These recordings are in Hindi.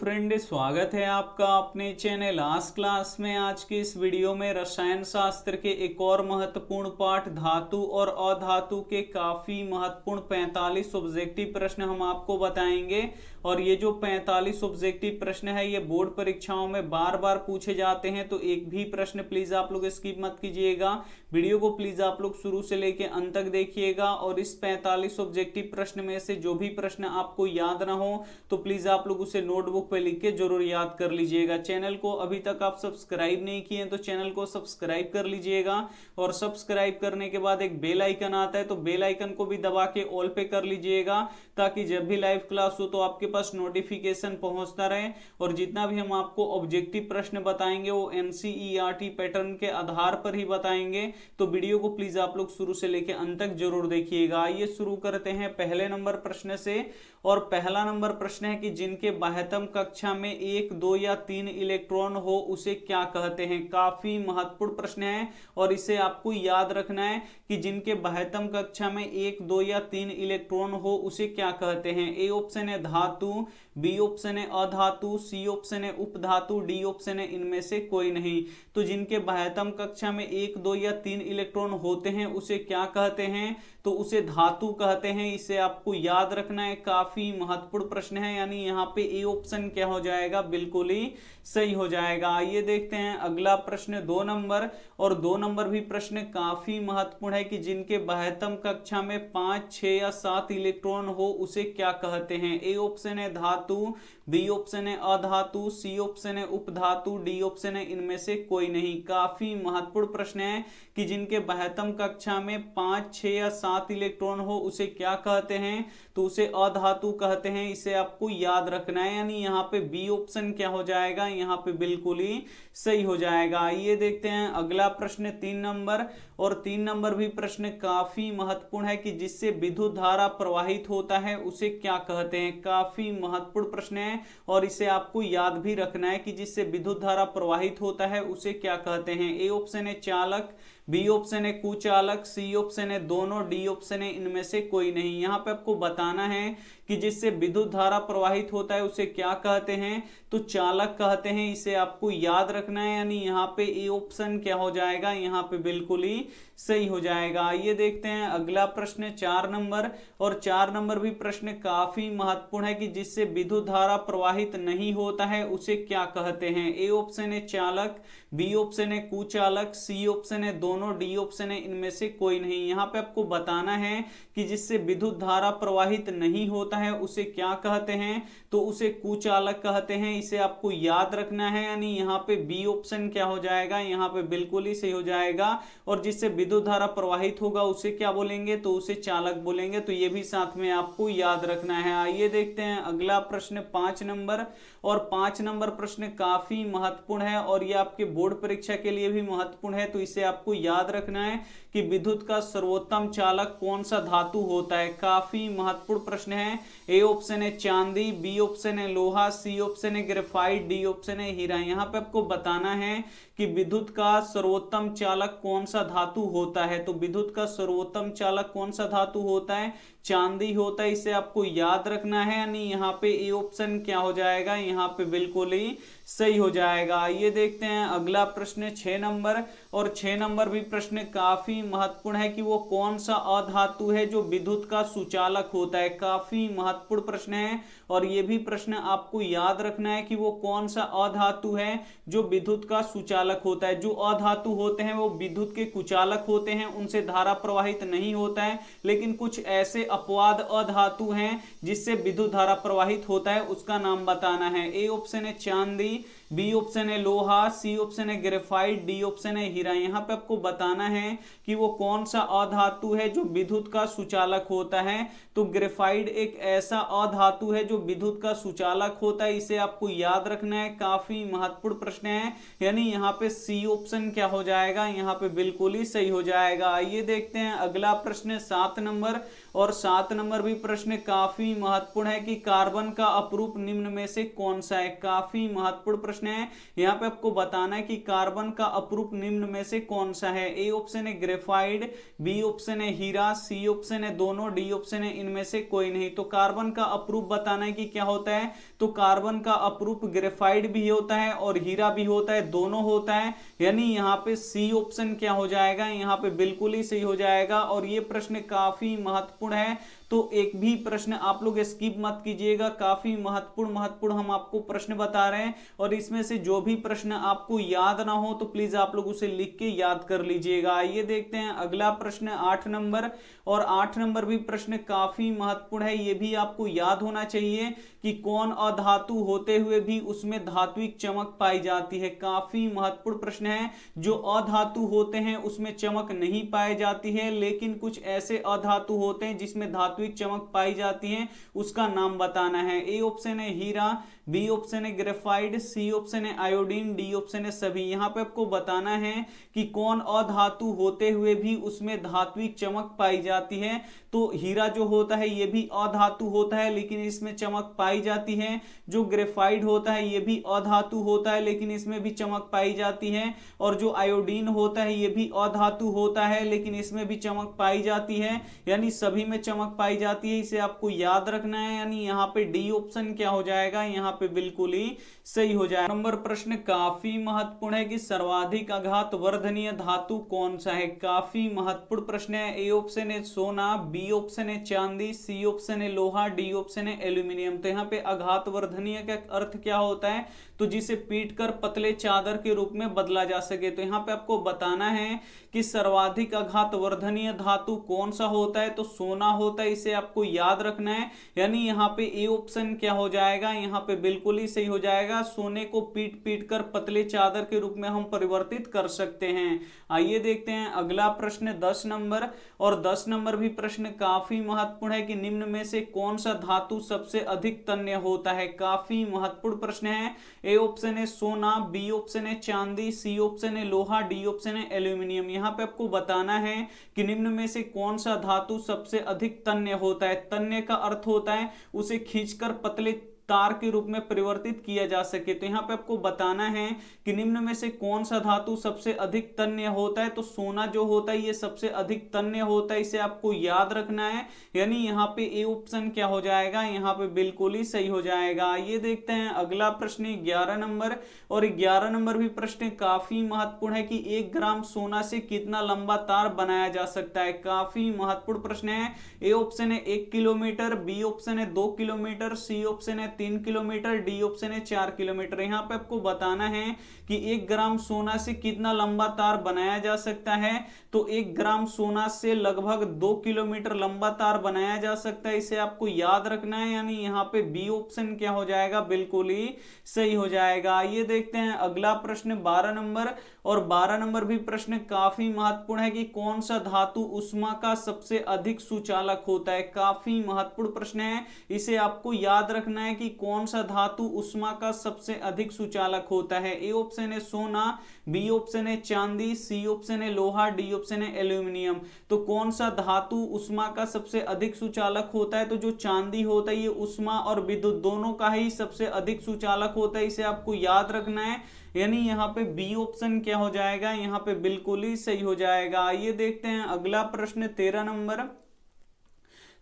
फ्रेंड, स्वागत है आपका अपने चैनल आज क्लास में। आज के इस वीडियो में रसायन शास्त्र के एक और महत्वपूर्ण पाठ धातु और अधातु के काफी महत्वपूर्ण 45 ऑब्जेक्टिव प्रश्न हम आपको बताएंगे। और ये जो 45 ऑब्जेक्टिव प्रश्न है ये बोर्ड परीक्षाओं में बार बार पूछे जाते हैं, तो एक भी प्रश्न प्लीज आप लोग स्किप मत कीजिएगा। वीडियो को प्लीज आप लोग शुरू से लेके अंत तक देखिएगा। और इस 45 ऑब्जेक्टिव प्रश्न में से जो भी प्रश्न आपको याद ना हो तो प्लीज आप लोग उसे नोटबुक पे लिख के जरूर याद कर लीजिएगा। चैनल को अभी तक आप सब्सक्राइब नहीं किए तो चैनल को सब्सक्राइब कर लीजिएगा। और सब्सक्राइब करने के बाद एक बेल आइकन आता है तो बेल आइकन को भी दबा के ऑल पे कर लीजिएगा, ताकि जब भी लाइव क्लास हो तो आपके पास नोटिफिकेशन पहुंचता रहे। और जितना भी हम आपको ऑब्जेक्टिव प्रश्न बताएंगे वो एनसीईआरटी पैटर्न के आधार पर ही बताएंगे। तो वीडियो को प्लीज आप लोग शुरू से लेकर अंत तक जरूर देखिएगा। आइए शुरू करते हैं पहले नंबर प्रश्न से। और पहला नंबर प्रश्न है कि जिनके बाह्यतम कक्षा में 1, 2 या 3 इलेक्ट्रॉन हो उसे क्या कहते हैं। काफी महत्वपूर्ण प्रश्न है और इसे आपको याद रखना है कि जिनके बाह्यतम कक्षा में 1, 2 या 3 इलेक्ट्रॉन हो उसे क्या कहते हैं। ए ऑप्शन है धातु, बी ऑप्शन है अधातु, सी ऑप्शन है उपधातु, डी ऑप्शन है इनमें से कोई नहीं। तो जिनके बाह्यतम कक्षा में 1, 2 या 3 इलेक्ट्रॉन होते हैं उसे क्या कहते हैं, तो उसे धातु कहते हैं। इसे आपको याद रखना है, काफी महत्वपूर्ण प्रश्न है। यानी यहाँ पे ए ऑप्शन क्या हो जाएगा, बिल्कुल ही सही हो जाएगा। आइए देखते हैं अगला प्रश्न 2 नंबर। और 2 नंबर भी प्रश्न काफी महत्वपूर्ण है कि जिनके बाह्यतम कक्षा में 5, 6 या 7 इलेक्ट्रॉन हो उसे क्या कहते हैं। ए ऑप्शन है धातु, बी ऑप्शन है अधातु, सी ऑप्शन है उपधातु, डी ऑप्शन है इनमें से कोई नहीं। काफी महत्वपूर्ण प्रश्न है कि जिनके बाह्यतम कक्षा में 5, 6 या 7 इलेक्ट्रॉन हो उसे क्या कहते हैं, तो उसे अधातु कहते हैं। इसे आपको याद रखना है। यानी यहाँ पे बी ऑप्शन क्या हो जाएगा, यहाँ पे बिल्कुल ही सही हो जाएगा। आइए देखते हैं अगला प्रश्न 3 नंबर। और 3 नंबर भी प्रश्न काफी महत्वपूर्ण है कि जिससे विद्युत धारा प्रवाहित होता है उसे क्या कहते हैं। काफी महत्वपूर्ण प्रश्न है और इसे आपको याद भी रखना है कि जिससे विद्युत धारा प्रवाहित होता है उसे क्या कहते हैं। ए ऑप्शन है चालक, बी ऑप्शन है कुचालक, सी ऑप्शन है दोनों, डी ऑप्शन है इनमें से कोई नहीं। यहाँ पे आपको बताना है कि जिससे विद्युत धारा प्रवाहित होता है उसे क्या कहते हैं, तो चालक कहते हैं। इसे आपको याद रखना है। यानी यहाँ पे ए ऑप्शन क्या हो जाएगा, यहाँ पे बिल्कुल ही सही हो जाएगा। आइए देखते हैं अगला प्रश्न 4 नंबर। और 4 नंबर भी प्रश्न काफी महत्वपूर्ण है कि जिससे विद्युत धारा प्रवाहित नहीं होता है उसे क्या कहते हैं। ए ऑप्शन है चालक, बी ऑप्शन है कुचालक, सी ऑप्शन है दोनों, डी ऑप्शन है इनमें से कोई नहीं। यहाँ पे आपको बताना है कि जिससे विद्युत धारा प्रवाहित नहीं होता है उसे क्या कहते हैं, तो उसे कुचालक कहते हैं। इसे आपको याद रखना है। यानी यहाँ पे बी ऑप्शन क्या हो जाएगा, यहाँ पे बिल्कुल ही सही हो जाएगा। और जिससे विद्युत धारा प्रवाहित होगा उसे क्या बोलेंगे, तो उसे चालक बोलेंगे। तो ये भी साथ में आपको याद रखना है। आइए देखते हैं अगला प्रश्न 5 नंबर। और 5 नंबर प्रश्न काफी महत्वपूर्ण है और ये आपके बोर्ड परीक्षा के लिए भी महत्वपूर्ण है। तो इसे आपको याद रखना है कि विद्युत का सर्वोत्तम चालक कौन सा धातु होता है। काफी महत्वपूर्ण प्रश्न है। ए ऑप्शन है चांदी, बी ऑप्शन है लोहा, सी ऑप्शन है ग्रेफाइट, डी ऑप्शन है हीरा। यहाँ पे आपको बताना है कि विद्युत का सर्वोत्तम चालक कौन सा धातु होता है। तो विद्युत का सर्वोत्तम चालक कौन सा धातु होता है, चांदी होता है। इसे आपको याद रखना है। यानी यहाँ पे ए ऑप्शन क्या हो जाएगा, यहाँ पे बिल्कुल ही सही हो जाएगा। आइए देखते हैं अगला प्रश्न 6 नंबर। और 6 नंबर भी प्रश्न काफी महत्वपूर्ण है कि वो कौन सा अधातु है जो विद्युत का सुचालक होता है। काफी महत्वपूर्ण प्रश्न है और ये भी प्रश्न आपको याद रखना है कि वो कौन सा अधातु है जो विद्युत का सुचालक होता है। जो अधातु होते हैं वो विद्युत के कुचालक होते हैं, उनसे धारा प्रवाहित नहीं होता है। लेकिन कुछ ऐसे अपवाद अधातु हैं जिससे विद्युत धारा प्रवाहित होता है, उसका नाम बताना है। ए ऑप्शन है चांदी, बी ऑप्शन है लोहा, सी ऑप्शन है ग्रेफाइट, डी ऑप्शन है हीरा। यहाँ पे आपको बताना है कि वो कौन सा अधातु है जो विद्युत का सुचालक होता है। तो ग्रेफाइट एक ऐसा अधातु है जो विद्युत का सुचालक होता है। इसे आपको याद रखना है। काफी महत्वपूर्ण प्रश्न है। यानी यहाँ पे सी ऑप्शन क्या हो जाएगा, यहाँ पे बिल्कुल ही सही हो जाएगा। आइए देखते हैं अगला प्रश्न 7 नंबर। और 7 नंबर भी प्रश्न काफी महत्वपूर्ण है कि कार्बन का अपरूप निम्न में से कौन सा है। काफी महत्वपूर्ण प्रश्न है, यहाँ पे आपको बताना है कि कार्बन का अपरूप निम्न में से कौन सा है। ए ऑप्शन है ग्रेफाइट, बी ऑप्शन है हीरा, सी ऑप्शन है दोनों, डी ऑप्शन है इनमें से कोई नहीं। तो कार्बन का अपरूप बताना है कि क्या होता है, तो कार्बन का अपरूप ग्रेफाइट भी होता है और हीरा भी होता है, दोनों होता है, यानी यहाँ पे सी ऑप्शन क्या हो जाएगा, यहाँ पे बिल्कुल ही सही हो जाएगा। और ये प्रश्न काफी महत्वपूर्ण है, तो एक भी प्रश्न आप लोग स्किप मत कीजिएगा, काफी महत्वपूर्ण हम आपको प्रश्न बता रहे हैं। और इसमें से जो भी प्रश्न आपको याद ना हो तो प्लीज आप लोग उसे लिख के याद कर लीजिएगा। आइए देखते हैं अगला प्रश्न 8 नंबर, और 8 नंबर भी प्रश्न काफी महत्वपूर्ण है, ये भी आपको याद होना चाहिए कि कौन अधातु होते हुए भी उसमें धात्विक चमक पाई जाती है। काफी महत्वपूर्ण प्रश्न है, जो अधातु होते हैं उसमें चमक नहीं पाई जाती है, लेकिन कुछ ऐसे अधातु होते हैं जिसमें धात्विक चमक पाई जाती है, उसका नाम बताना है। ए ऑप्शन है हीरा, बी ऑप्शन है ग्रेफाइट, सी ऑप्शन है आयोडीन, डी ऑप्शन है सभी। यहां पे आपको बताना है कि कौन अधातु होते हुए भी उसमें धात्विक चमक पाई जाती है। तो हीरा जो होता है ये भी अधातु होता है लेकिन इसमें चमक पाई जाती है। जो ग्रेफाइट होता है ये भी अधातु होता है लेकिन इसमें भी चमक पाई जाती है। और जो आयोडीन होता है ये भी अधातु होता है लेकिन इसमें भी चमक पाई जाती है, यानी सभी में चमक पाई जाती है, इसे आपको याद रखना है। यानी यहाँ पे डी ऑप्शन क्या हो जाएगा, यहाँ पे बिल्कुल ही सही हो जाएगा। नंबर प्रश्न काफी महत्वपूर्ण है कि सर्वाधिक आघात वर्धनीय धातु कौन सा है। काफी महत्वपूर्ण प्रश्न है। ए ऑप्शन है सोना, बी ऑप्शन है चांदी, सी ऑप्शन है लोहा, डी ऑप्शन है एल्यूमिनियम। तो यहाँ पे आघात वर्धनीय का अर्थ क्या होता है, तो जिसे पीट कर पतले चादर के रूप में बदला जा सके। तो यहाँ पे आपको बताना है कि सर्वाधिक आघात वर्धनीय धातु कौन सा होता है, तो सोना होता है, इसे आपको याद रखना है। यानी यहाँ पे ए ऑप्शन क्या हो जाएगा, यहाँ पे बिल्कुल ही सही हो जाएगा। सोने को पीट पीट कर पतले चादर के रूप में हम परिवर्तित कर सकते हैं। आइए देखते हैं अगला प्रश्न 10 नंबर, और 10 नंबर भी प्रश्न काफी महत्वपूर्ण है कि निम्न में से कौन सा धातु सबसे अधिक तन्य होता है। काफी महत्वपूर्ण प्रश्न है। ए ऑप्शन है सोना, बी ऑप्शन है चांदी, सी ऑप्शन है लोहा, डी ऑप्शन है एल्यूमिनियम। यहाँ पे आपको बताना है कि निम्न में से कौन सा धातु सबसे अधिक तन्य होता है। तन्य का अर्थ होता है उसे खींचकर पतले तार के रूप में परिवर्तित किया जा सके। तो यहाँ पे आपको बताना है कि निम्न में से कौन सा धातु सबसे अधिक तन्य होता है, तो सोना जो होता है ये सबसे अधिक तन्य होता है, इसे आपको याद रखना है। यानी यहाँ पे ए ऑप्शन क्या हो जाएगा, यहाँ पे बिल्कुल ही सही हो जाएगा। ये देखते हैं अगला प्रश्न 11 नंबर, और 11 नंबर भी प्रश्न काफी महत्वपूर्ण है कि 1 ग्राम सोना से कितना लंबा तार बनाया जा सकता है। काफी महत्वपूर्ण प्रश्न है। ए ऑप्शन है 1 किलोमीटर, बी ऑप्शन है 2 किलोमीटर, सी ऑप्शन है 3 किलोमीटर, डी ऑप्शन है 4 किलोमीटर। यहाँ पे आपको बताना है कि 1 ग्राम सोना से कितना लंबा तार बनाया जा सकता है, तो 1 ग्राम सोना से लगभग 2 किलोमीटर लंबा तार बनाया जा सकता है, इसे आपको याद रखना है। यानी यहाँ पे बी ऑप्शन क्या हो जाएगा, बिल्कुल ही सही हो जाएगा। आइए देखते हैं अगला प्रश्न 12 नंबर, और 12 नंबर भी प्रश्न काफी महत्वपूर्ण है कि कौन सा धातु उष्मा का सबसे अधिक सुचालक होता है। काफी महत्वपूर्ण प्रश्न है, इसे आपको याद रखना है कि कौन सा धातु उष्मा का सबसे अधिक सुचालक होता है। ए ऑप्शन है सोना, बी ऑप्शन है चांदी, सी ऑप्शन है लोहा, डी ऑप्शन है एल्यूमिनियम। तो कौन सा धातु उष्मा का सबसे अधिक सुचालक होता है, तो जो चांदी होता है ये उष्मा और विद्युत दोनों का ही सबसे अधिक सुचालक होता है, इसे आपको याद रखना है। यानी यहाँ पे बी ऑप्शन क्या हो जाएगा, यहाँ पे बिल्कुल ही सही हो जाएगा। आइए देखते हैं अगला प्रश्न 13 नंबर।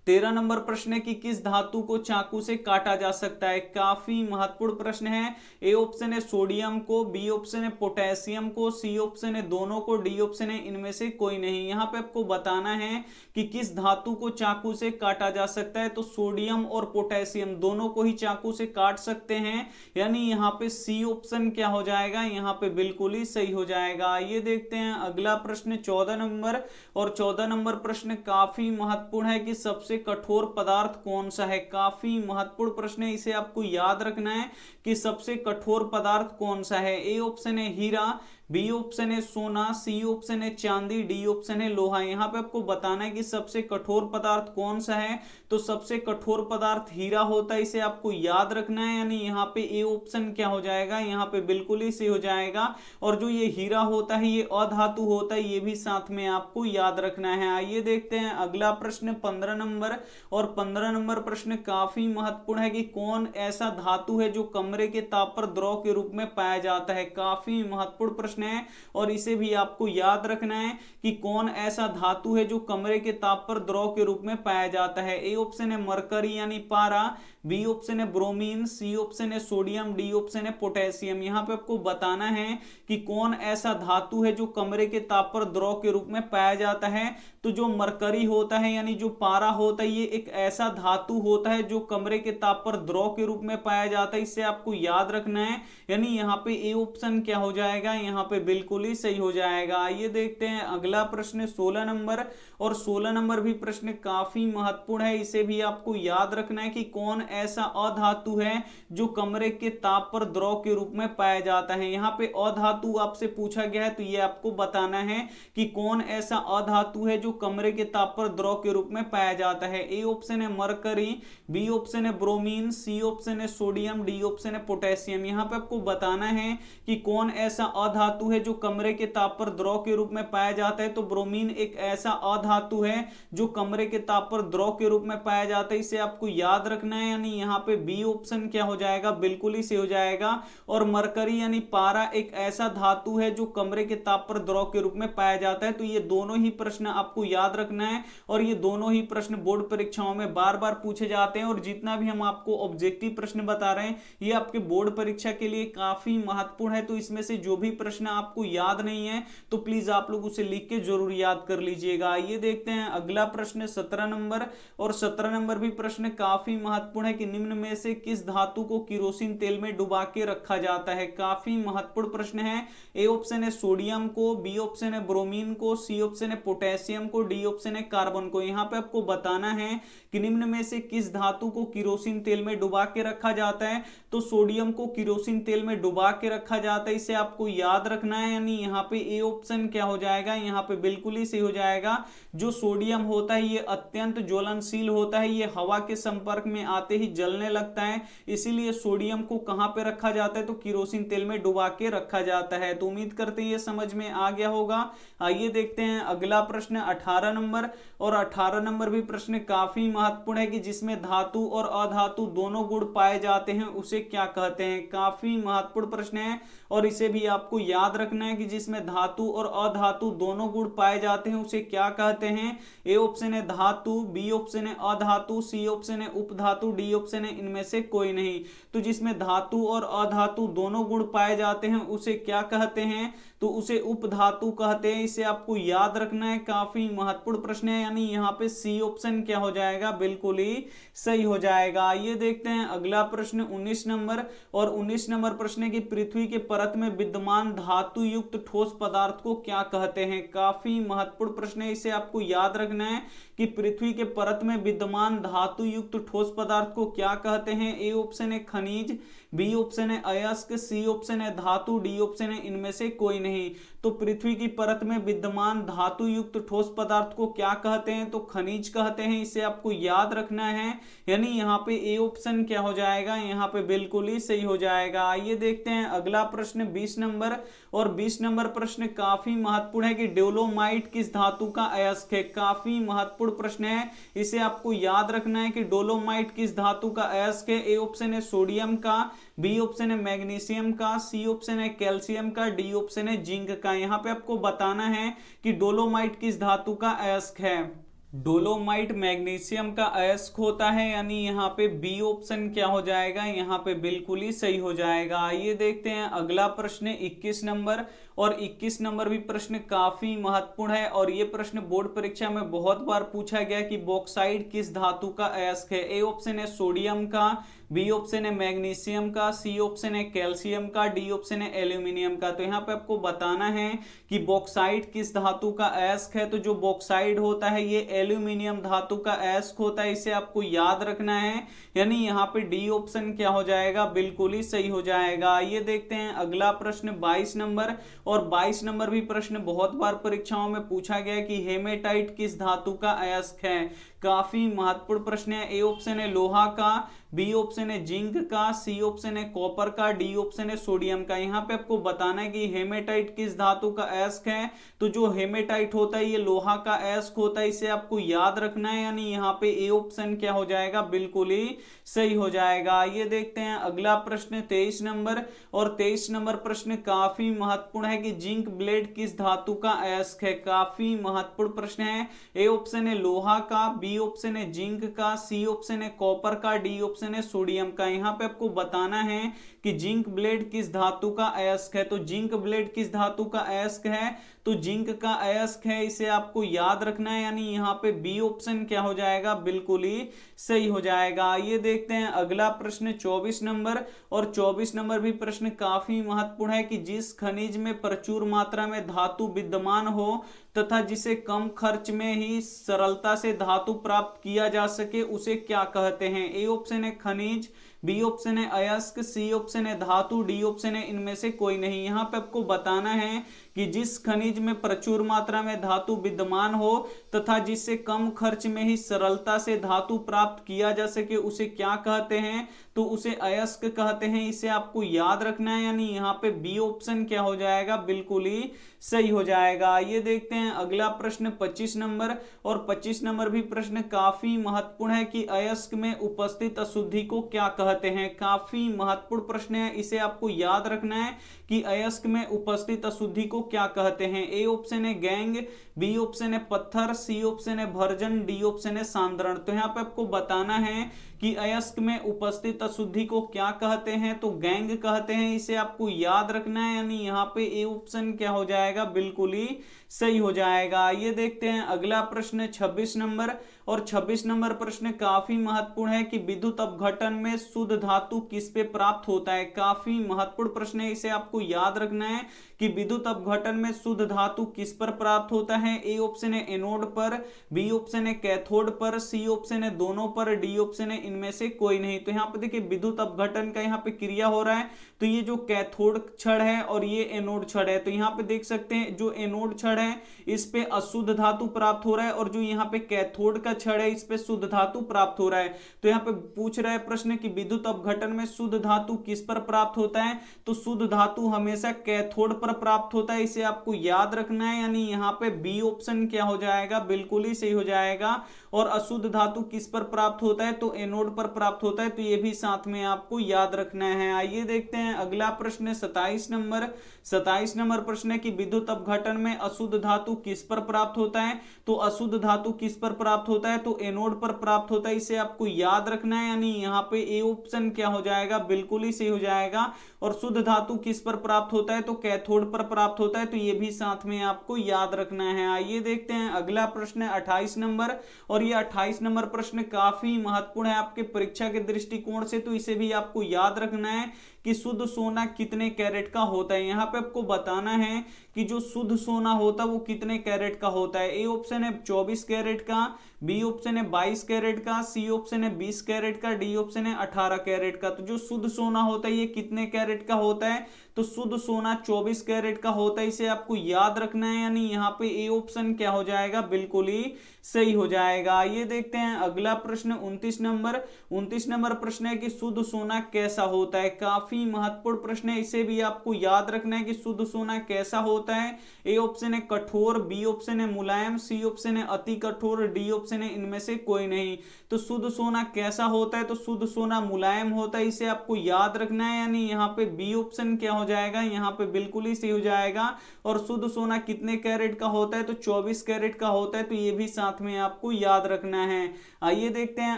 13 नंबर प्रश्न है कि किस धातु को चाकू से काटा जा सकता है। काफी महत्वपूर्ण प्रश्न है। ए ऑप्शन है सोडियम को, बी ऑप्शन है पोटेशियम को, सी ऑप्शन है दोनों को, डी ऑप्शन है इनमें से कोई नहीं। यहाँ पे आपको बताना है कि किस धातु को चाकू से काटा जा सकता है, तो सोडियम और पोटेशियम दोनों को ही चाकू से काट सकते हैं। यानी यहाँ पे सी ऑप्शन क्या हो जाएगा, यहाँ पे बिल्कुल ही सही हो जाएगा। ये देखते हैं अगला प्रश्न 14 नंबर, और 14 नंबर प्रश्न काफी महत्वपूर्ण है कि सबसे कठोर पदार्थ कौन सा है। काफी महत्वपूर्ण प्रश्न है, इसे आपको याद रखना है कि सबसे कठोर पदार्थ कौन सा है। ए ऑप्शन है हीरा, बी ऑप्शन है सोना, सी ऑप्शन है चांदी, डी ऑप्शन है लोहा। यहाँ पे आपको बताना है कि सबसे कठोर पदार्थ कौन सा है। तो सबसे कठोर पदार्थ हीरा होता है, इसे आपको याद रखना है। यानी यहाँ पे ए ऑप्शन क्या हो जाएगा, यहाँ पे बिल्कुल ही सही हो जाएगा। और जो ये हीरा होता है ये अधातु होता है, ये भी साथ में आपको याद रखना है। आइए देखते हैं अगला प्रश्न 15 नंबर। और 15 नंबर प्रश्न काफी महत्वपूर्ण है कि कौन ऐसा धातु है जो कमरे के ताप पर द्रव के रूप में पाया जाता है। काफी महत्वपूर्ण प्रश्न है और इसे भी आपको याद रखना है कि कौन ऐसा धातु है जो कमरे के ताप पर द्रव के रूप में पाया जाता है। ए ऑप्शन है मरकरी यानी पारा, बी ऑप्शन है ब्रोमीन, सी ऑप्शन है सोडियम, डी ऑप्शन है पोटेशियम। यहाँ पे आपको बताना है कि कौन ऐसा धातु है जो कमरे के ताप पर द्रव के रूप में पाया जाता है। तो जो मरकरी होता है यानी जो पारा होता है ये एक ऐसा धातु होता है जो कमरे के ताप पर द्रव के रूप में पाया जाता है, इससे आपको याद रखना है। यानी यहाँ पे ए ऑप्शन क्या हो जाएगा, यहाँ पे बिल्कुल ही सही हो जाएगा। आइए देखते हैं अगला प्रश्न 16 नंबर। और 16 नंबर भी प्रश्न काफी महत्वपूर्ण है, इसे भी आपको याद रखना है कि कौन ऐसा अधातु है जो कमरे के ताप पर द्रव के रूप में पाया जाता है। यहाँ पे अधातु आपसे पूछा गया है तो ये आपको बताना है कि कौन ऐसा अधातु है जो कमरे के ताप पर द्रव के रूप में पाया जाता है। ए ऑप्शन है मरकरी, बी ऑप्शन है ब्रोमीन, सी ऑप्शन है सोडियम, डी ऑप्शन है पोटेशियम। यहाँ पे आपको बताना है कि कौन ऐसा अधातु है जो कमरे के ताप पर द्रव के रूप में पाया जाता है। तो ब्रोमीन एक ऐसा अधातु है जो कमरे के ताप पर द्रव के रूप में पाया जाता है, इसे आपको याद रखना है। यानी यहाँ पे बी ऑप्शन क्या हो जाएगा, बिल्कुल ही सही हो जाएगा। और मरकरी यानी पारा एक ऐसा धातु है जो कमरे के ताप पर द्रव के रूप में पाया जाता है। तो ये दोनों ही प्रश्न आपको याद रखना है और ये दोनों ही प्रश्न बोर्ड परीक्षाओं में बार बार पूछे जाते हैं। और जितना भी हम आपको ऑब्जेक्टिव प्रश्न बता रहे हैं ये आपके बोर्ड परीक्षा के लिए काफी महत्वपूर्ण है। तो इसमें से जो भी प्रश्न आपको याद नहीं है तो प्लीज आप लोग उसे लिख के जरूर याद कर लीजिएगा। आइए देखते हैं अगला प्रश्न 17 नंबर। और 17 नंबर भी प्रश्न काफी महत्वपूर्ण है कि निम्न में से किस धातु को किरोसिन तेल में डुबा के रखा जाता है। काफी महत्वपूर्ण प्रश्न है। ए ऑप्शन है सोडियम को, बी ऑप्शन है ब्रोमीन को, सी ऑप्शन है पोटेशियम को, डी ऑप्शन है कार्बन को। यहाँ पे आपको बताना है कि निम्न में से किस धातु को किरोसिन तेल में डुबा के रखा जाता है। तो सोडियम को किरोसिन तेल में डुबा के रखा जाता है, इसे आपको याद रखना है। यानी यहाँ पे ए ऑप्शन क्या हो जाएगा, यहाँ पे बिल्कुल ही सही हो जाएगा। जो सोडियम होता है ये अत्यंत ज्वलनशील होता है, ये हवा के संपर्क में आते ही जलने लगता है, इसीलिए सोडियम को कहां पे रखा जाता है, तो किरोसिन तेल में डुबा के रखा जाता है। तो उम्मीद करते हैं ये समझ में आ गया होगा। आइए देखते हैं अगला प्रश्न 18 नंबर। और 18 नंबर भी प्रश्न काफी महत्वपूर्ण है कि जिसमें धातु और अधातु दोनों गुण पाए जाते हैं उसे क्या कहते हैं। काफी महत्वपूर्ण प्रश्न है और इसे भी आपको याद रखना है कि जिसमें धातु और अधातु दोनों गुण पाए जाते हैं उसे क्या कहते हैं। ए ऑप्शन है धातु, बी ऑप्शन है अधातु, सी ऑप्शन है उपधातु, डी ऑप्शन है इनमें से कोई नहीं। तो जिसमें धातु और अधातु दोनों गुण पाए जाते हैं उसे क्या कहते हैं, तो उसे उपधातु कहते हैं, इसे आपको याद रखना है। काफी महत्वपूर्ण प्रश्न है। यानी यहाँ पे सी ऑप्शन क्या हो जाएगा, बिल्कुल ही सही हो जाएगा। आइए देखते हैं अगला प्रश्न 19 नंबर। और 19 नंबर प्रश्न की पृथ्वी के परत में विद्यमान धातु युक्त ठोस पदार्थ को क्या कहते हैं। काफी महत्वपूर्ण प्रश्न है, इसे आपको याद रखना है कि पृथ्वी के परत में विद्यमान धातु युक्त ठोस पदार्थ को क्या कहते हैं। ए ऑप्शन है खनिज, बी ऑप्शन है अयस्क, सी ऑप्शन है धातु, डी ऑप्शन है इनमें से कोई नहीं। तो पृथ्वी की परत में विद्यमान धातु युक्त ठोस पदार्थ को क्या कहते हैं, तो खनिज कहते हैं, इसे आपको याद रखना है। यानी यहाँ पे ए ऑप्शन क्या हो जाएगा, यहाँ पे बिल्कुल ही सही हो जाएगा। आइए देखते हैं अगला प्रश्न 20 नंबर। और 20 नंबर प्रश्न काफी महत्वपूर्ण है कि डोलोमाइट किस धातु का अयस्क है। काफी महत्वपूर्ण प्रश्न है, इसे आपको याद रखना है कि डोलोमाइट किस धातु का अयस्क है। ए ऑप्शन है सोडियम का, बी ऑप्शन है मैग्नीशियम का, सी ऑप्शन है कैल्शियम का, डी ऑप्शन है जिंक का। यहाँ पे आपको बताना है कि डोलोमाइट किस धातु का अयस्क है। डोलोमाइट मैग्नीशियम का अयस्क होता है, यानी यहाँ पे बी ऑप्शन क्या हो जाएगा, यहाँ पे बिल्कुल ही सही हो जाएगा। आइए देखते हैं अगला प्रश्न 21 नंबर। और 21 नंबर भी प्रश्न काफी महत्वपूर्ण है और ये प्रश्न बोर्ड परीक्षा में बहुत बार पूछा गया कि बॉक्साइट किस धातु का अयस्क है। ए ऑप्शन है सोडियम का, बी ऑप्शन है मैग्नीशियम का, सी ऑप्शन है कैल्शियम का, डी ऑप्शन है एल्यूमिनियम का। तो यहाँ पे आपको बताना है कि बॉक्साइट किस धातु का अयस्क है। तो जो बॉक्साइट होता है ये एल्यूमिनियम धातु का अयस्क होता है, इसे आपको याद रखना है। यानी यहाँ पे डी ऑप्शन क्या हो जाएगा, बिल्कुल ही सही हो जाएगा। आइए देखते हैं अगला प्रश्न 22 नंबर। और 22 नंबर भी प्रश्न बहुत बार परीक्षाओं में पूछा गया कि हेमेटाइट किस धातु का अयस्क है। काफी महत्वपूर्ण प्रश्न है। ए ऑप्शन है लोहा का, बी ऑप्शन है जिंक का, सी ऑप्शन है कॉपर का, डी ऑप्शन है सोडियम का। यहाँ पे आपको बताना है कि हेमेटाइट किस धातु का अयस्क है। तो जो हेमेटाइट होता है ये लोहा का अयस्क होता है, इसे आपको याद रखना है। यानी यहाँ पे ए ऑप्शन क्या हो जाएगा, बिल्कुल ही सही हो जाएगा। ये देखते हैं अगला प्रश्न 23 नंबर। और 23 नंबर प्रश्न काफी महत्वपूर्ण है कि जिंक ब्लेड किस धातु का अयस्क है। काफी महत्वपूर्ण प्रश्न है। ए ऑप्शन है लोहा का, बी ऑप्शन है जिंक का, सी ऑप्शन है कॉपर का, डी ऑप्शन है सोडियम का। यहाँ पे आपको बताना है कि जिंक ब्लेड किस धातु का अयस्क है। तो जिंक ब्लेड किस धातु का अयस्क है, तो जिंक का अयस्क है, इसे आपको याद रखना है। यानी यहाँ पे बी ऑप्शन क्या हो जाएगा, बिल्कुल ही सही हो जाएगा। ये देखते हैं अगला प्रश्न 24 नंबर। और 24 नंबर भी प्रश्न काफी महत्वपूर्ण है कि जिस खनिज में प्रचुर मात्रा में धातु विद्यमान हो तथा जिसे कम खर्च में ही सरलता से धातु प्राप्त किया जा सके उसे क्या कहते हैं। ए ऑप्शन है खनिज, बी ऑप्शन है अयस्क, सी ऑप्शन है धातु, डी ऑप्शन है इनमें से कोई नहीं। यहाँ पे आपको बताना है कि जिस खनिज में प्रचुर मात्रा में धातु विद्यमान हो तथा जिससे कम खर्च में ही सरलता से धातु प्राप्त किया जा सके उसे क्या कहते हैं। तो उसे अयस्क कहते हैं, इसे आपको याद रखना है। यानी यहाँ पे बी ऑप्शन क्या हो जाएगा, बिल्कुल ही सही हो जाएगा। ये देखते हैं अगला प्रश्न 25 नंबर। और 25 नंबर भी प्रश्न काफी महत्वपूर्ण है कि अयस्क में उपस्थित अशुद्धि को क्या कहते हैं। काफी महत्वपूर्ण प्रश्न है, इसे आपको याद रखना है कि अयस्क में उपस्थित अशुद्धि को क्या कहते हैं। ए ऑप्शन है गैंग, बी ऑप्शन है पत्थर, सी ऑप्शन है भर्जन, डी ऑप्शन है सांद्रण। तो यहाँ पे आपको बताना है कि अयस्क में उपस्थित अशुद्धि को क्या कहते हैं। तो गैंग कहते हैं, इसे आपको याद रखना है। यानी यहाँ पे ए ऑप्शन क्या हो जाएगा, बिल्कुल ही सही हो जाएगा। ये देखते हैं अगला प्रश्न 26 नंबर। और 26 नंबर प्रश्न काफी महत्वपूर्ण है कि विद्युत अपघटन में शुद्ध धातु किस पे प्राप्त होता है। काफी महत्वपूर्ण प्रश्न है, इसे आपको याद रखना है कि विद्युत अपघटन में शुद्ध धातु किस पर प्राप्त होता है। ए ऑप्शन है एनोड पर, बी ऑप्शन है कैथोड पर, सी ऑप्शन है दोनों पर, डी ऑप्शन है इनमें से कोई नहीं। तो यहाँ पे देखिए विद्युत अपघटन का यहाँ पे क्रिया हो रहा है। तो ये जो कैथोड छड़ है और ये एनोड छड़ है। तो यहाँ पे देख सकते हैं जो एनोड छड़ है इस पे अशुद्ध धातु प्राप्त हो रहा है और जो यहाँ पे कैथोड का छड़ है इस पे शुद्ध धातु प्राप्त हो रहा है। तो यहाँ पे पूछ रहा है प्रश्न कि विद्युत अपघटन में शुद्ध धातु किस पर प्राप्त होता है। तो शुद्ध धातु हमेशा कैथोड पर प्राप्त होता है, इसे आपको याद रखना है। यानी यहाँ पे बी ऑप्शन क्या हो जाएगा, बिल्कुल ही सही हो जाएगा। और अशुद्ध धातु किस पर प्राप्त होता है, तो एनोड पर प्राप्त होता है। तो ये भी साथ में आपको याद रखना है। आइए देखते हैं अगला प्रश्न 27 नंबर। 27 नंबर प्रश्न है कि विद्युत अपघटन में अशुद्ध धातु किस पर प्राप्त होता है। तो अशुद्ध धातु किस पर प्राप्त होता है, तो एनोड पर प्राप्त होता है, इसे आपको याद रखना है। यानी यहाँ पे ए ऑप्शन क्या हो जाएगा, बिल्कुल ही सही हो जाएगा। और शुद्ध धातु किस पर प्राप्त होता है, तो कैथोड पर प्राप्त होता है। तो ये भी साथ में आपको याद रखना है। आइए देखते हैं अगला प्रश्न 28 नंबर। और ये 28 नंबर प्रश्न काफी महत्वपूर्ण है आपके परीक्षा के दृष्टिकोण से, तो इसे भी आपको याद रखना है कि शुद्ध सोना कितने कैरेट का होता है। यहाँ पे आपको बताना है कि जो शुद्ध सोना होता है वो कितने कैरेट का होता है। ए ऑप्शन है 24 कैरेट का, बी ऑप्शन है 22 कैरेट का, सी ऑप्शन है 20 कैरेट का, डी ऑप्शन है 18 कैरेट का। तो जो शुद्ध सोना होता है ये कितने कैरेट का होता है, तो शुद्ध सोना 24 कैरेट का होता है, इसे आपको याद रखना है। यानी यहाँ पे ए ऑप्शन क्या हो जाएगा, बिल्कुल ही सही हो जाएगा। ये देखते हैं अगला प्रश्न 29 नंबर। 29 नंबर प्रश्न है कि शुद्ध सोना कैसा होता है। काफी महत्वपूर्ण प्रश्न है, इसे भी आपको याद रखना है कि शुद्ध सोना कैसा होता है। ए ऑप्शन है कठोर, बी ऑप्शन है मुलायम, सी ऑप्शन है अति कठोर, डी ऑप्शन है इनमें से कोई नहीं। तो शुद्ध सोना कैसा होता है, तो शुद्ध सोना मुलायम होता है, इसे आपको याद रखना है। यानी यहाँ पे बी ऑप्शन क्या हो जाएगा, यहाँ पे बिल्कुल ही सही हो जाएगा। और शुद्ध सोना कितने कैरेट का होता है, तो 24 कैरेट का होता है। तो ये भी साथ में आपको याद रखना है। आइए देखते हैं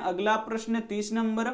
अगला प्रश्न 30 नंबर।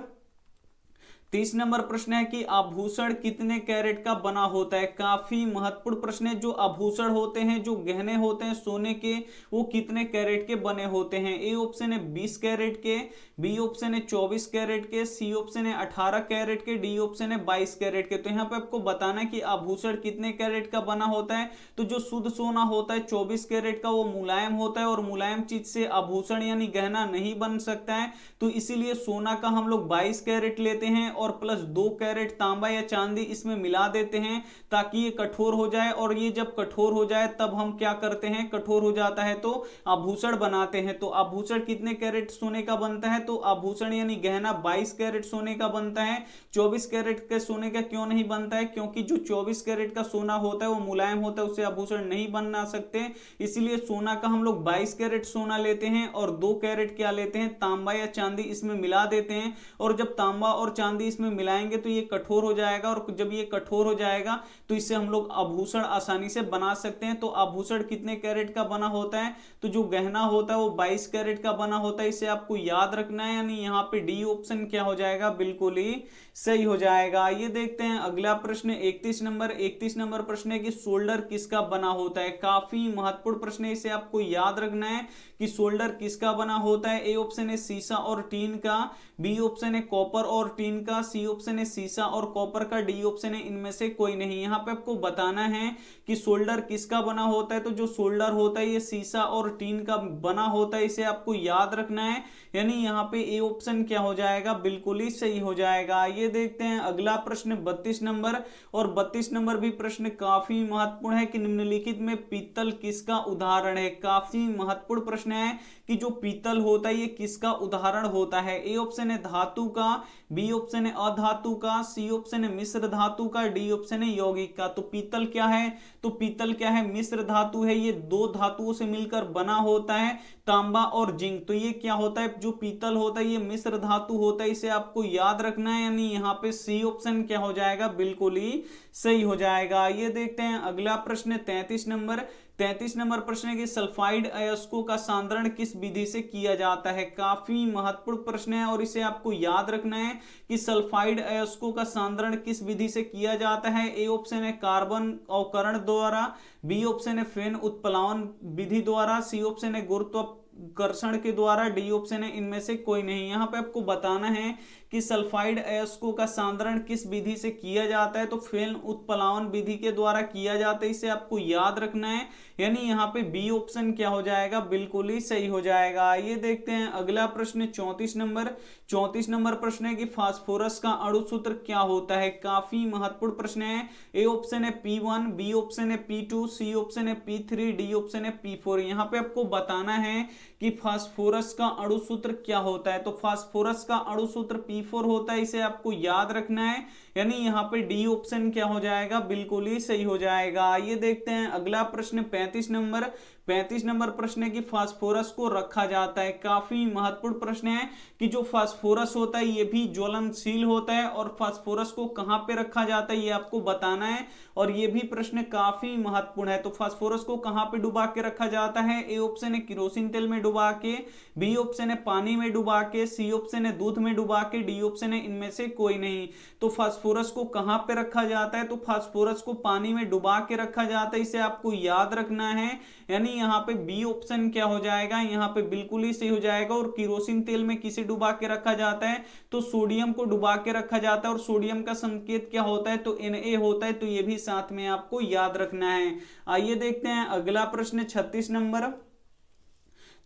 30 नंबर प्रश्न है कि आभूषण कितने कैरेट का बना होता है। काफी महत्वपूर्ण प्रश्न है। जो आभूषण होते हैं, जो गहने होते हैं सोने के, वो कितने कैरेट के बने होते हैं। ए ऑप्शन है 20 कैरेट के, बी ऑप्शन है 24 कैरेट के, सी ऑप्शन है 18 कैरेट के, डी ऑप्शन है 22 कैरेट के। तो यहाँ पे आपको बताना है कि आभूषण कितने कैरेट का बना होता है। तो जो शुद्ध सोना होता है 24 कैरेट का, वो मुलायम होता है और मुलायम चीज से आभूषण यानी गहना नहीं बन सकता है। तो इसीलिए सोना का हम लोग 22 कैरेट लेते हैं और प्लस 2 कैरेट तांबा या चांदी इसमें मिला देते हैं ताकि ये कठोर हो जाए। और ये जब कठोर हो जाए तब हम क्या करते हैं, कठोर हो जाता है तो आभूषण बनाते हैं। तो आभूषण कितने कैरेट सोने का बनता है, तो आभूषण यानी गहना 22 कैरेट सोने का बनता है। 24 कैरेट के सोने का क्यों नहीं बनता है, क्योंकि जो 24 कैरेट का सोना होता है वो मुलायम होता है, उससे आभूषण नहीं बना सकते। इसीलिए सोना का हम लोग 22 कैरेट सोना लेते हैं और 2 कैरेट क्या लेते हैं, तांबा या चांदी इसमें मिला देते हैं। और जब तांबा और चांदी इसमें मिलाएंगे तो ये कठोर हो जाएगा, और जब ये कठोर हो जाएगा तो इससे हम लोग आभूषण आसानी से बना सकते हैं। तो आभूषण कितने कैरेट का बना होता है, तो जो गहना होता है वो 22 कैरेट का बना होता है। इसे आपको याद रखना है, यानी यहाँ पे डी ऑप्शन क्या हो जाएगा, बिल्कुल ही सही हो जाएगा। ये देखते हैं अगला प्रश्न 31 नंबर। 31 नंबर प्रश्न है कि शोल्डर किसका बना होता है। काफी महत्वपूर्ण प्रश्न है, इसे आपको याद रखना है कि शोल्डर किसका बना होता है। ए ऑप्शन है सीसा और टीन का, बी ऑप्शन है कॉपर और टीन का, सी ऑप्शन है सीसा और कॉपर का, डी ऑप्शन है इनमें से कोई नहीं। यहाँ पे आपको बताना है कि शोल्डर किसका बना होता है। तो जो शोल्डर होता है ये सीसा और टीन का बना होता है, इसे आपको याद रखना है। यानी यहाँ पे ए ऑप्शन क्या हो जाएगा, बिल्कुल ही सही हो जाएगा। ये देखते हैं अगला प्रश्न 32 नंबर। और 32 नंबर भी प्रश्न काफी महत्वपूर्ण है कि निम्नलिखित में पीतल किसका उदाहरण है। काफी महत्वपूर्ण प्रश्न है कि जो पीतल होता है ये किसका उदाहरण होता है। ए ऑप्शन है धातु का, बी ऑप्शन है अधातु का, सी ऑप्शन है मिश्र धातु का, डी ऑप्शन है यौगिक का। तो पीतल क्या है, तो पीतल क्या है, मिश्र धातु है। ये दो धातुओं से मिलकर बना होता है, तांबा और जिंक। तो ये क्या होता है, जो पीतल होता है ये मिश्र धातु होता है, इसे आपको याद रखना है। यानी यहाँ पे सी ऑप्शन क्या हो जाएगा, बिल्कुल ही सही हो जाएगा। ये देखते हैं अगला प्रश्न 33 नंबर। 33 नंबर प्रश्न है कि सल्फाइड अयस्कों का सांद्रण किस विधि से किया जाता है। काफी महत्वपूर्ण प्रश्न है और इसे आपको याद रखना है कि सल्फाइड अयस्कों का सांद्रण किस विधि से किया जाता है। ए ऑप्शन है कार्बन अवकरण द्वारा, बी ऑप्शन है फेन उत्प्लावन विधि द्वारा, सी ऑप्शन है गुरुत्वाकर्षण के द्वारा, डी ऑप्शन है इनमें से कोई नहीं। यहाँ पे आपको बताना है कि सल्फाइड अयस्कों का सांद्रण किस विधि से किया जाता है। तो फेन उत्प्लावन विधि के द्वारा किया जाता है, इसे आपको याद रखना है। यानी यहाँ पे बी ऑप्शन क्या हो जाएगा, बिल्कुल ही सही हो जाएगा। ये देखते हैं अगला प्रश्न 34 नंबर। 34 नंबर प्रश्न है कि फास्फोरस का अणु सूत्र क्या होता है। काफी महत्वपूर्ण प्रश्न है। ए ऑप्शन है P1, बी ऑप्शन है P2, सी ऑप्शन है P3, डी ऑप्शन है P4। यहाँ पे आपको बताना है कि फास्फोरस का अणु सूत्र क्या होता है। तो फास्फोरस का अणु सूत्र P4 होता है, इसे आपको याद रखना है। यानी यहाँ पे डी ऑप्शन क्या हो जाएगा, बिल्कुल ही सही हो जाएगा। ये देखते हैं अगला प्रश्न 35 नंबर। 35 नंबर प्रश्न है कि फास्फोरस को रखा जाता है। काफी महत्वपूर्ण प्रश्न है कि जो फास्फोरस होता है ये भी ज्वलनशील होता है, और फास्फोरस को कहां पे रखा जाता है ये आपको बताना है। और ये भी प्रश्न काफी महत्वपूर्ण है। तो फास्फोरस को कहां पे डुबा के रखा जाता है। ए ऑप्शन है किरोसिन तेल में डुबा के, बी ऑप्शन है पानी में डुबा के, सी ऑप्शन है दूध में डुबा के, डी ऑप्शन है इनमें से कोई नहीं। तो फास्फोरस को कहां पे रखा जाता है, तो फास्फोरस को पानी में डुबा के रखा जाता है, इसे आपको याद रखना है। यानी यहाँ पे बी ऑप्शन क्या हो जाएगा, यहाँ पे बिल्कुल ही सही हो जाएगा। और किरोसिन तेल में किसे डुबा के रखा जाता है, तो सोडियम को डुबा के रखा जाता है। और सोडियम का संकेत क्या होता है, तो Na होता है। तो ये भी साथ में आपको याद रखना है। आइए देखते हैं अगला प्रश्न 36 नंबर।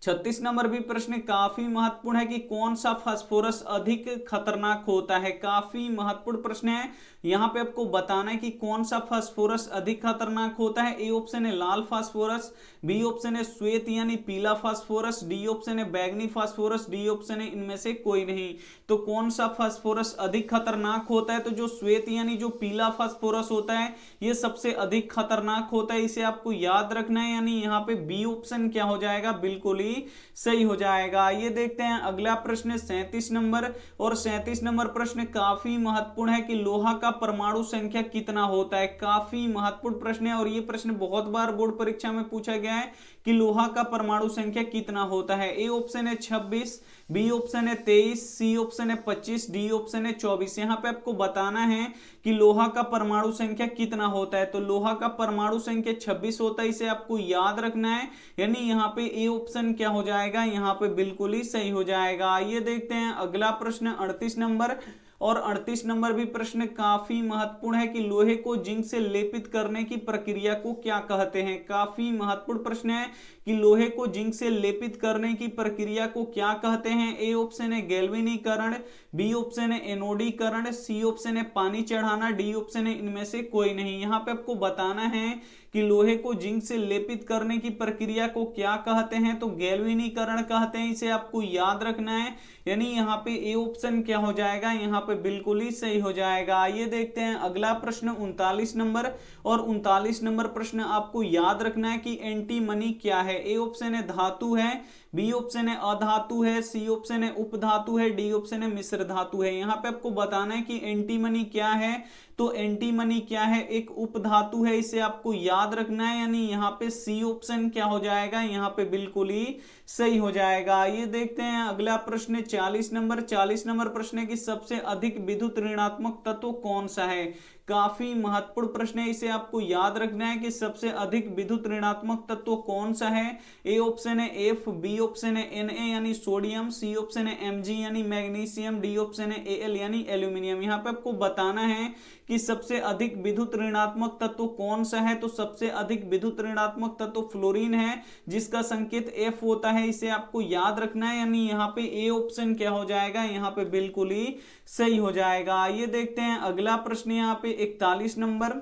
36 नंबर भी प्रश्न काफी महत्वपूर्ण है कि कौन सा फास्फोरस अधिक खतरनाक होता है। काफी महत्वपूर्ण प्रश्न है। यहाँ पे आपको बताना है कि कौन सा फास्फोरस अधिक खतरनाक होता है। ए ऑप्शन है लाल फास्फोरस, बी ऑप्शन है श्वेत यानी पीला फास्फोरस, डी ऑप्शन है बैगनी फास्फोरस, डी ऑप्शन है इनमें से कोई नहीं। तो कौन सा फास्फोरस अधिक खतरनाक होता है, तो जो श्वेत यानी जो पीला फास्फोरस होता है ये सबसे अधिक खतरनाक होता है, इसे आपको याद रखना है। यानी यहाँ पे बी ऑप्शन क्या हो जाएगा, बिल्कुल ही सही हो जाएगा। ये देखते हैं अगला प्रश्न 37 नंबर। और 37 नंबर प्रश्न काफी महत्वपूर्ण है कि लोहा का परमाणु संख्या कितना होता है? काफी महत्वपूर्ण प्रश्न है और ये प्रश्न बहुत बार बोर्ड परीक्षा में पूछा गया है कि लोहा का परमाणु संख्या कितना होता है। ए ऑप्शन है 26, बी ऑप्शन है 23, सी ऑप्शन है 25, डी ऑप्शन है 24। यहाँ पे आपको बताना है कि लोहा का परमाणु संख्या कितना होता है। तो लोहा का परमाणु संख्या 26 होता है, इसे आपको याद रखना है। यानी यहाँ पे ए ऑप्शन क्या हो जाएगा? यहाँ पे बिल्कुल ही सही हो जाएगा। आइए देखते हैं अगला प्रश्न 38 नंबर। और 38 नंबर भी प्रश्न काफी महत्वपूर्ण है कि लोहे को जिंक से लेपित करने की प्रक्रिया को क्या कहते हैं। काफी महत्वपूर्ण प्रश्न है कि लोहे को जिंक से लेपित करने की प्रक्रिया को क्या कहते हैं। ए ऑप्शन है गैल्वेनीकरण, बी ऑप्शन है एनोडीकरण, सी ऑप्शन है पानी चढ़ाना, डी ऑप्शन है इनमें से कोई नहीं। यहाँ पे आपको बताना है कि लोहे को जिंक से लेपित करने की प्रक्रिया को क्या कहते हैं। तो गैल्वेनीकरण कहते हैं, इसे आपको याद रखना है। यानी यहाँ पे ए ऑप्शन क्या हो जाएगा? यहाँ पे बिल्कुल ही सही हो जाएगा। आइए देखते हैं अगला प्रश्न 39 नंबर। और 39 नंबर प्रश्न आपको याद रखना है कि एंटीमनी क्या है। ए ऑप्शन है धातु है, बी ऑप्शन है अधातु है, सी ऑप्शन है उपधातु है, डी ऑप्शन है मिश्र धातु है। यहाँ पे आपको बताना है कि एंटीमनी क्या है। तो एंटीमनी क्या है? एक उपधातु है, इसे आपको याद रखना है। यानी यहाँ पे सी ऑप्शन क्या हो जाएगा? यहाँ पे बिल्कुल ही सही हो जाएगा। ये देखते हैं अगला प्रश्न 40 नंबर। 40 नंबर प्रश्न है कि सबसे अधिक विद्युत ऋणात्मक तत्व कौन सा है। काफी महत्वपूर्ण प्रश्न है, इसे आपको याद रखना है कि सबसे अधिक विद्युत ऋणात्मक तत्व कौन सा है। ए ऑप्शन है एफ, बी ऑप्शन है Na यानी सोडियम, सी ऑप्शन है Mg यानी मैग्नीशियम, डी ऑप्शन है Al यानी एल्यूमिनियम। यहाँ पे आपको बताना है कि सबसे अधिक विद्युत ऋणात्मक तत्व कौन सा है। तो सबसे अधिक विद्युत ऋणात्मक तत्व फ्लोरीन है, जिसका संकेत F होता है, इसे आपको याद रखना है। यानी यहाँ पे ए ऑप्शन क्या हो जाएगा? यहाँ पे बिल्कुल ही सही हो जाएगा। आइए देखते हैं अगला प्रश्न यहाँ पे 41 नंबर।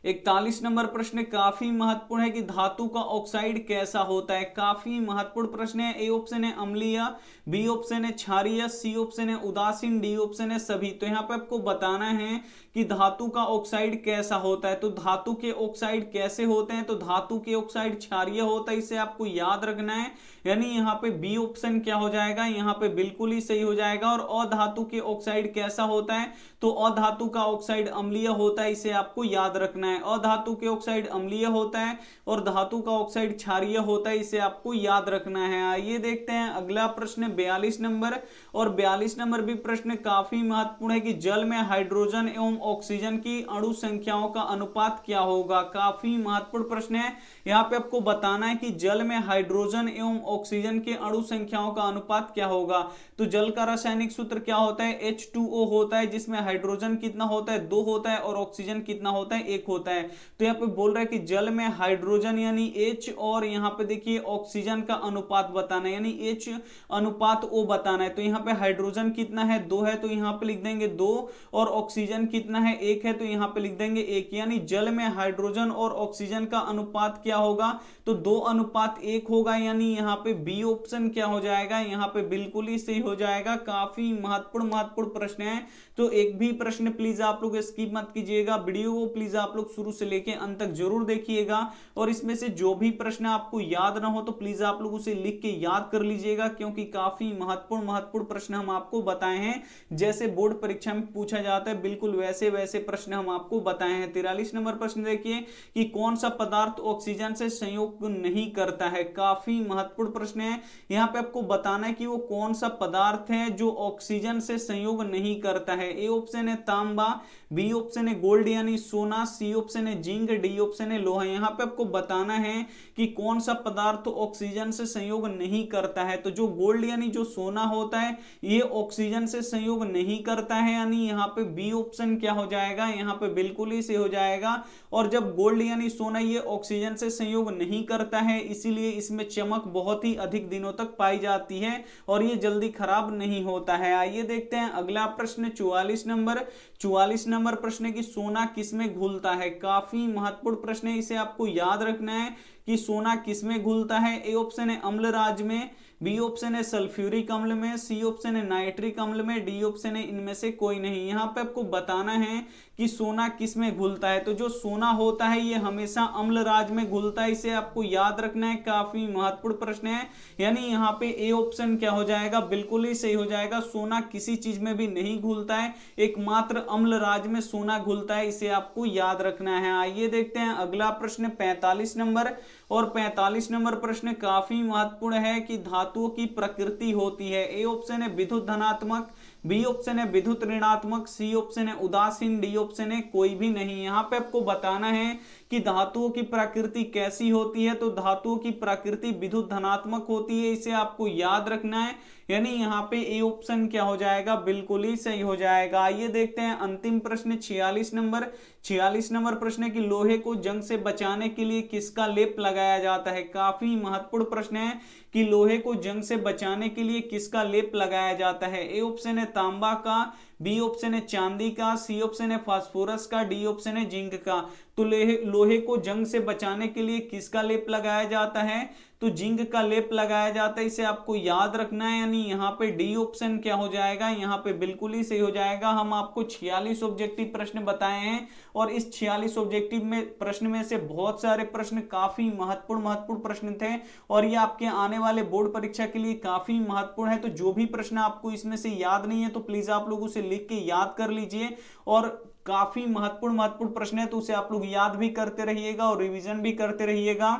41 नंबर प्रश्न काफी महत्वपूर्ण है कि धातु का ऑक्साइड कैसा होता है। काफी महत्वपूर्ण प्रश्न है। ए ऑप्शन है अम्लीय, बी ऑप्शन है क्षारीय, सी ऑप्शन है उदासीन, डी ऑप्शन है सभी। तो यहाँ पे आपको बताना है कि धातु का ऑक्साइड कैसा होता है। तो धातु के ऑक्साइड कैसे होते हैं? तो धातु के ऑक्साइड क्षारीय होता है, इसे आपको याद रखना है। यानी यहाँ पे बी ऑप्शन क्या हो जाएगा? यहाँ पे बिल्कुल ही सही हो जाएगा। और अधातु के ऑक्साइड कैसा होता है? तो अधातु का ऑक्साइड अम्लीय होता है, इसे आपको याद रखना है। अधातु के ऑक्साइड अम्लीय होता है और धातु का ऑक्साइड क्षारीय होता है, इसे आपको याद रखना है। आइए देखते हैं अगला प्रश्न 42 नंबर। और 42 नंबर भी प्रश्न काफी महत्वपूर्ण है कि जल में हाइड्रोजन एवं ऑक्सीजन की अणु संख्याओं का अनुपात क्या होगा। काफी महत्वपूर्ण प्रश्न है। यहाँ पे आपको बताना है कि जल में हाइड्रोजन एवं ऑक्सीजन के अणु संख्याओं का अनुपात क्या होगा। तो जल का रासायनिक सूत्र क्या होता है? H2O होता है, जिसमें हाइड्रोजन कितना होता है? 2 होता है और ऑक्सीजन कितना होता है? 1 होता है। तो यहाँ पे बोल रहा है कि जल में हाइड्रोजन यानी H और यहाँ पे देखिए ऑक्सीजन का अनुपात बताना है, यानी H अनुपात O बताना है। तो यहाँ पे हाइड्रोजन कितना है? 2 है, तो यहाँ पे लिख देंगे 2। और ऑक्सीजन कितना है? 1 है, तो यहाँ पे लिख देंगे 1। यानी जल में हाइड्रोजन और ऑक्सीजन का अनुपात क्या होगा? तो 2:1 होगा। यानी यहाँ पे बी ऑप्शन क्या हो जाएगा? यहाँ पे बिल्कुल ही सही हो जाएगा। काफी महत्वपूर्ण प्रश्न है, तो एक भी प्रश्न प्लीज आप लोग स्किप मत कीजिएगा। वीडियो को प्लीज आप लोग शुरू से लेके अंत तक जरूर देखिएगा। और इसमें से जो भी प्रश्न आपको याद ना हो तो प्लीज आप लोग उसे लिख के याद कर लीजिएगा, क्योंकि काफी महत्वपूर्ण प्रश्न हम आपको बताए हैं। जैसे बोर्ड परीक्षा में पूछा जाता है बिल्कुल वैसे वैसे प्रश्न हम आपको बताए हैं। 43 नंबर प्रश्न देखिए कि कौन सा पदार्थ ऑक्सीजन से संयोग नहीं करता है। काफी महत्वपूर्ण प्रश्न है। यहाँ पे आपको बताना है कि वो कौन सा पदार्थ है जो ऑक्सीजन से संयोग नहीं करता है। ए ऑप्शन है तांबा, बी ऑप्शन है गोल्ड यानी सोना, सी ऑप्शन है जिंक, डी ऑप्शन है लोहा। यहाँ पे आपको बताना है कि कौन सा पदार्थ ऑक्सीजन से संयोग नहीं करता है। तो जो गोल्ड यानी जो सोना होता है ये ऑक्सीजन से संयोग नहीं करता है, यानी यहाँ पे बी ऑप्शन क्या हो जाएगा? यहाँ पे बिल्कुल ही से हो जाएगा। और जब गोल्ड यानी सोना ये ऑक्सीजन से संयोग नहीं करता है, इसीलिए इसमें चमक बहुत ही अधिक दिनों तक पाई जाती है और ये जल्दी खराब नहीं होता है। आइए देखते हैं अगला प्रश्न 44 नंबर। 44 नंबर प्रश्न की सोना किसमें घुलता है। काफी महत्वपूर्ण प्रश्न है, इसे आपको याद रखना है कि सोना किसमें घुलता है। ए ऑप्शन है अम्लराज में, बी ऑप्शन है सल्फ्यूरिक अम्ल में, सी ऑप्शन है नाइट्रिक अम्ल में, डी ऑप्शन है इनमें से कोई नहीं। यहाँ पे आपको बताना है कि सोना किस में घुलता है। तो जो सोना होता है ये हमेशा अम्ल राज में घुलता है, इसे आपको याद रखना है, काफी महत्वपूर्ण प्रश्न है। यानी यहाँ पे ए ऑप्शन क्या हो जाएगा, बिल्कुल ही सही हो जाएगा। सोना किसी चीज में भी नहीं घुलता है, एकमात्र अम्ल राज में सोना घुलता है, इसे आपको याद रखना है। आइए देखते हैं अगला प्रश्न 45 नंबर। और 45 नंबर प्रश्न काफी महत्वपूर्ण है कि धातुओं की प्रकृति होती है। ए ऑप्शन है विद्युत धनात्मक, बी ऑप्शन है विद्युत ऋणात्मक, सी ऑप्शन है उदासीन, डी ऑप्शन है कोई भी नहीं। यहाँ पे आपको बताना है कि धातुओं की प्रकृति कैसी होती है। तो धातुओं की प्रकृति विद्युत धनात्मक होती है, इसे आपको याद रखना है। यानी यहाँ पे ए ऑप्शन क्या हो जाएगा, बिल्कुल ही सही हो जाएगा। आइए देखते हैं अंतिम प्रश्न 46 नंबर। 46 नंबर प्रश्न है कि लोहे को जंग से बचाने के लिए किसका लेप लगाया जाता है। काफी महत्वपूर्ण प्रश्न है कि लोहे को जंग से बचाने के लिए किसका लेप लगाया जाता है। ए ऑप्शन है तांबा का, बी ऑप्शन है चांदी का, सी ऑप्शन है फास्फोरस का, डी ऑप्शन है जिंक का। तो लोहे को जंग से बचाने के लिए किसका लेप लगाया जाता है, तो जिंक का लेप लगाया जाता है, इसे आपको याद रखना है। यानी यहाँ पे डी ऑप्शन क्या हो जाएगा, यहाँ पे बिल्कुल ही सही हो जाएगा। हम आपको 46 ऑब्जेक्टिव प्रश्न बताए हैं और इस 46 ऑब्जेक्टिव में प्रश्न में से बहुत सारे प्रश्न काफी महत्वपूर्ण प्रश्न थे और ये आपके आने वाले बोर्ड परीक्षा के लिए काफी महत्वपूर्ण है। तो जो भी प्रश्न आपको इसमें से याद नहीं है तो प्लीज आप लोग उसे लिख के याद कर लीजिए और काफी महत्वपूर्ण प्रश्न है तो उसे आप लोग याद भी करते रहिएगा और रिवीजन भी करते रहिएगा।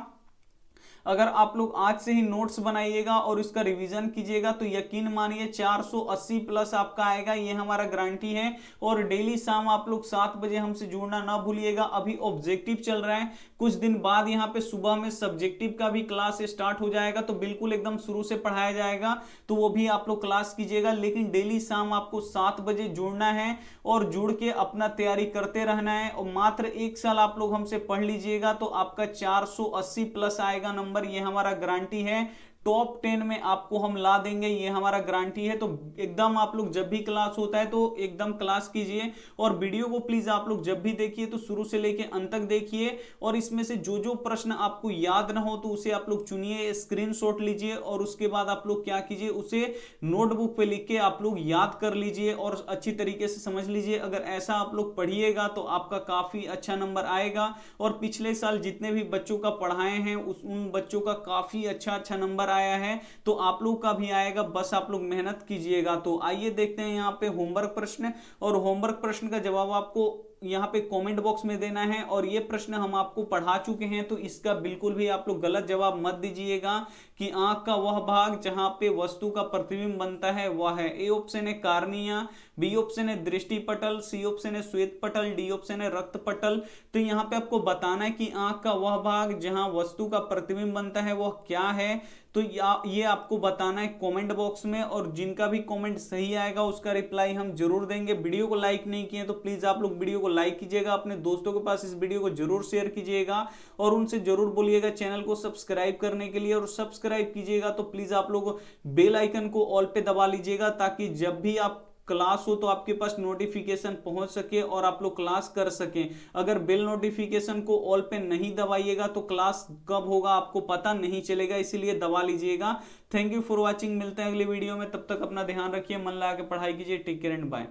अगर आप लोग आज से ही नोट्स बनाइएगा और इसका रिवीजन कीजिएगा तो यकीन मानिए 480 प्लस आपका आएगा, ये हमारा गारंटी है। और डेली शाम आप लोग 7 बजे हमसे जुड़ना ना भूलिएगा। अभी ऑब्जेक्टिव चल रहा है, कुछ दिन बाद यहाँ पे सुबह में सब्जेक्टिव का भी क्लास स्टार्ट हो जाएगा, तो बिल्कुल एकदम शुरू से पढ़ाया जाएगा, तो वो भी आप लोग क्लास कीजिएगा। लेकिन डेली शाम आपको 7 बजे जुड़ना है और जुड़ के अपना तैयारी करते रहना है। और मात्र 1 साल आप लोग हमसे पढ़ लीजिएगा तो आपका 480 प्लस आएगा नंबर, ये हमारा गारंटी है। टॉप 10 में आपको हम ला देंगे, ये हमारा गारंटी है। तो एकदम आप लोग जब भी क्लास होता है तो एकदम क्लास कीजिए और वीडियो को प्लीज आप लोग जब भी देखिए तो शुरू से लेके अंत तक देखिए और इसमें से जो जो प्रश्न आपको याद ना हो तो उसे आप लोग चुनिए, स्क्रीनशॉट लीजिए और उसके बाद आप लोग क्या कीजिए, उसे नोटबुक पे लिख के आप लोग याद कर लीजिए और अच्छी तरीके से समझ लीजिए। अगर ऐसा आप लोग पढ़िएगा तो आपका काफी अच्छा नंबर आएगा और पिछले साल जितने भी बच्चों का पढ़ाए हैं उन बच्चों का काफी अच्छा नंबर आया है, तो आप लोग का भी आएगा, बस आप लोग मेहनत कीजिएगा। तो आइए देखते हैं यहाँ पे होमवर्क प्रश्न, और होमवर्क प्रश्न का जवाब आपको यहाँ पे कमेंट बॉक्स में देना है। और ये प्रश्न हम आपको पढ़ा चुके हैं तो इसका बिल्कुल भी आप लोग गलत जवाब मत दीजिएगा कि आंख का वह भाग जहां पे वस्तु का प्रतिबिंब बनता है वह है। ए ऑप्शन है कार्निया, बी ऑप्शन है दृष्टि पटल, सी ऑप्शन है श्वेत पटल, डी ऑप्शन है रक्त पटल। तो यहाँ पे आपको बताना है कि आंख का वह भाग जहां वस्तु का प्रतिबिंब बनता है वह क्या है। तो ये आपको बताना है कमेंट बॉक्स में, और जिनका भी कमेंट सही आएगा उसका रिप्लाई हम जरूर देंगे। वीडियो को लाइक नहीं किए तो प्लीज आप लोग वीडियो को लाइक कीजिएगा, अपने दोस्तों के पास इस वीडियो को जरूर शेयर कीजिएगा और उनसे जरूर बोलिएगा चैनल को सब्सक्राइब करने के लिए। और सब्सक्राइब कीजिएगा तो प्लीज आप लोग बेल आइकन को ऑल पे दबा लीजिएगा ताकि जब भी आप क्लास हो तो आपके पास नोटिफिकेशन पहुंच सके और आप लोग क्लास कर सकें। अगर बेल नोटिफिकेशन को ऑल पे नहीं दबाइएगा तो क्लास कब होगा आपको पता नहीं चलेगा, इसीलिए दबा लीजिएगा। थैंक यू फॉर वॉचिंग, मिलते हैं अगली वीडियो में, तब तक अपना ध्यान रखिए, मन लगा के पढ़ाई कीजिए। Take care and bye.